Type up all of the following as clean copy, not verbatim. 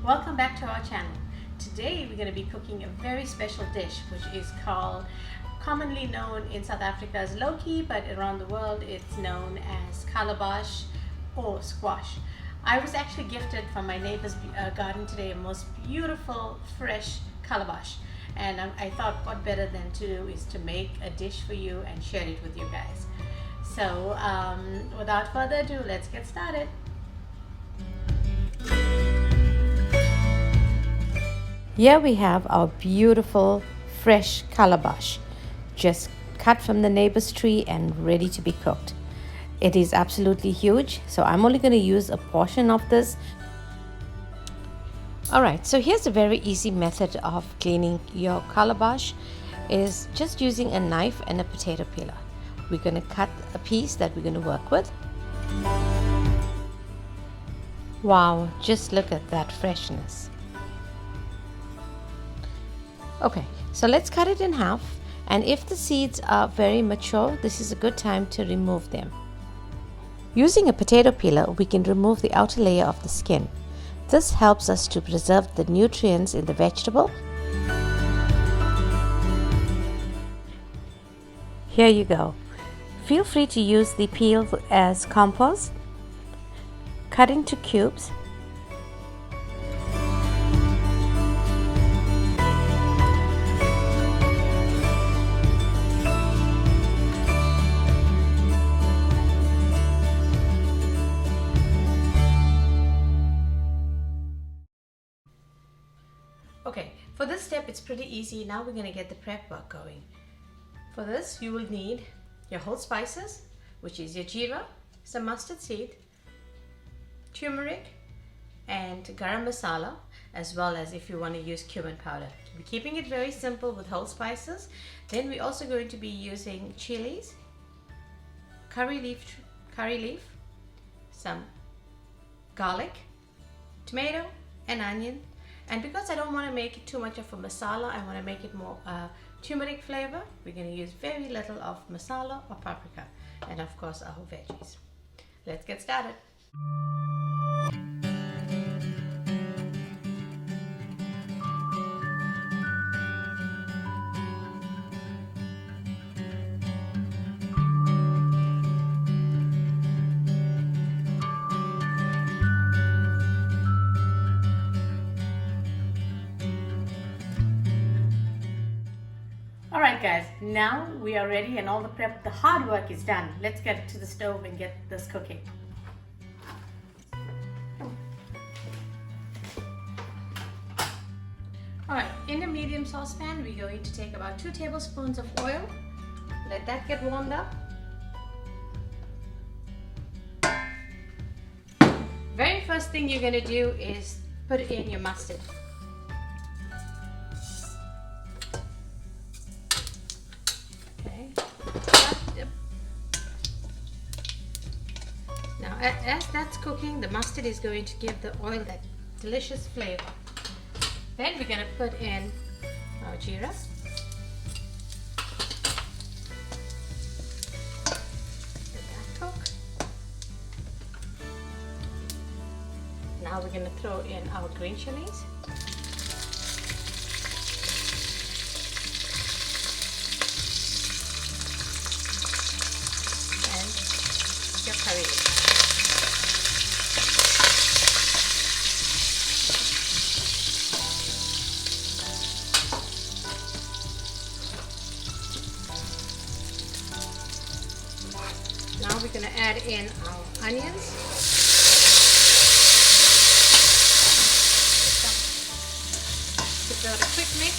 Welcome back to our channel. Today we're going to be cooking a very special dish which is called, commonly known in South Africa as Loki, but around the world it's known as Calabash or squash. I was actually gifted from my neighbor's garden today a most beautiful fresh calabash, and I thought what better than to do is to make a dish for you and share it with you guys. So without further ado, let's get started. Here we have our beautiful fresh calabash, just cut from the neighbor's tree and ready to be cooked. It is absolutely huge, so I'm only going to use a portion of this. Alright, so here's a very easy method of cleaning your calabash, is just using a knife and a potato peeler. We're going to cut a piece that we're going to work with. Wow, just look at that freshness. Okay, so let's cut it in half, and if the seeds are very mature, this is a good time to remove them. Using a potato peeler, we can remove the outer layer of the skin. This helps us to preserve the nutrients in the vegetable. Here you go. Feel free to use the peel as compost. Cut into cubes. Okay, for this step it's pretty easy. Now we're going to get the prep work going. For this you will need your whole spices, which is your jeera, some mustard seed, turmeric and garam masala, as well as if you want to use cumin powder. We're keeping it very simple with whole spices. Then we're also going to be using chilies, curry leaf, some garlic, tomato and onion. And because I don't want to make it too much of a masala, I want to make it more turmeric flavor, we're going to use very little of masala or paprika, and of course our veggies. Let's get started. Alright guys, now we are ready and all the prep, the hard work is done. Let's get to the stove and get this cooking. Alright, in a medium saucepan we're going to take about 2 tablespoons of oil. Let that get warmed up. Very first thing you're going to do is put in your mustard. Now as that's cooking, the mustard is going to give the oil that delicious flavor. Then we're going to put in our jeera. Let that cook. Now we're going to throw in our green chilies. And your curry leaf. Now we're going to add in our onions. Give that a quick mix.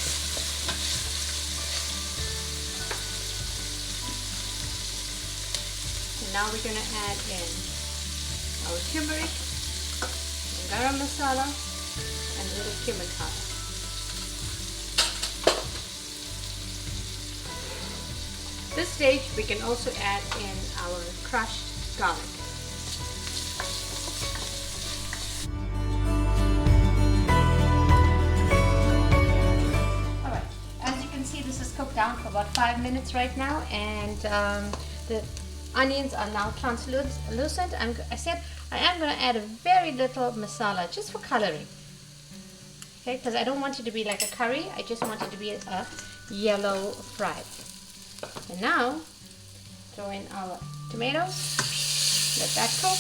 And now we're going to add in our turmeric, and garam masala, and a little cumin powder. This stage we can also add in our crushed garlic. Alright, as you can see this is cooked down for about 5 minutes right now, and the onions are now translucent. I said I am going to add a very little masala just for coloring. Okay, because I don't want it to be like a curry. I just want it to be a yellow fry. And now, throw in our tomatoes. Let that cook.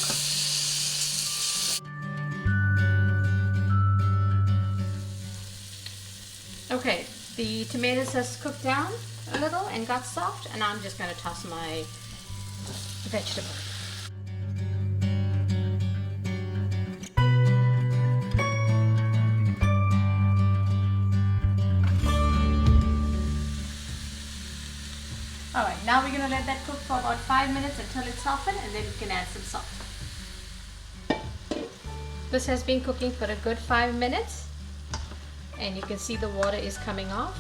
Okay, the tomatoes has cooked down a little and got soft, and I'm just going to toss my vegetables. Alright, now we're going to let that cook for about 5 minutes until it's softened, and then we can add some salt. This has been cooking for a good 5 minutes, and you can see the water is coming off,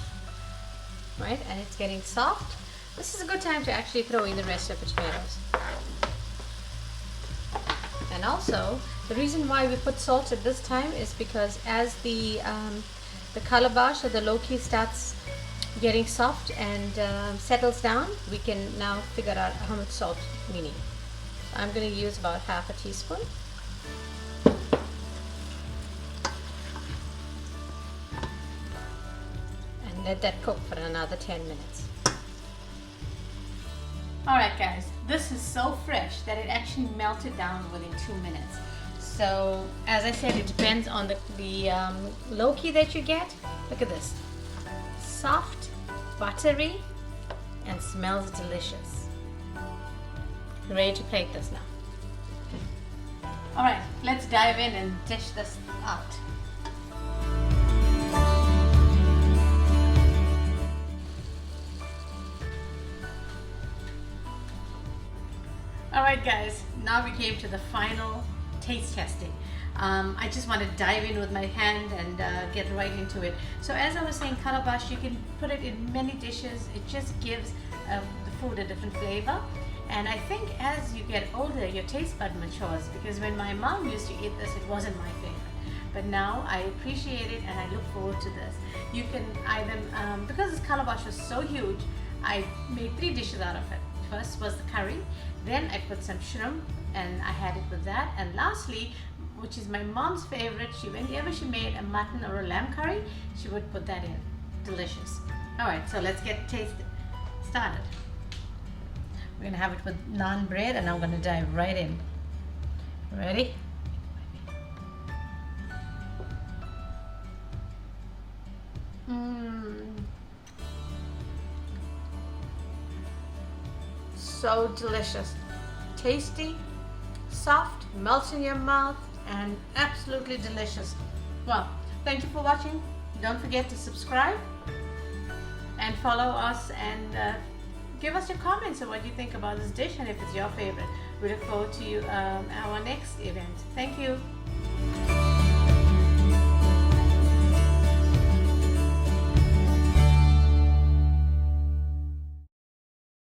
right, and it's getting soft. This is a good time to actually throw in the rest of the tomatoes. And also, the reason why we put salt at this time is because as the calabash or the loki starts getting soft and settles down, we can now figure out how much salt we need. So I'm going to use about half a teaspoon. And let that cook for another 10 minutes. Alright guys, this is so fresh that it actually melted down within 2 minutes. So as I said, it depends on the loki that you get. Look at this. Soft, buttery, and smells delicious. Ready to plate this now. Alright, let's dive in and dish this out. Alright guys, now we came to the final taste testing. I just want to dive in with my hand and get right into it. So as I was saying, calabash, you can put it in many dishes. It just gives the food a different flavor. And I think as you get older, your taste bud matures, because when my mom used to eat this, it wasn't my favorite. But now I appreciate it and I look forward to this. You can either, because this calabash was so huge, I made 3 dishes out of it. First was the curry, then I put some shrimp and I had it with that, and lastly, which is my mom's favorite, whenever she made a mutton or a lamb curry, she would put that in. Delicious. Alright, so let's get started. We're going to have it with naan bread, and I'm going to dive right in. Ready? So delicious. Tasty, soft, melts in your mouth, and absolutely delicious. Well, thank you for watching. Don't forget to subscribe and follow us, and give us your comments on what you think about this dish and if it's your favorite. We look forward to our next event. Thank you.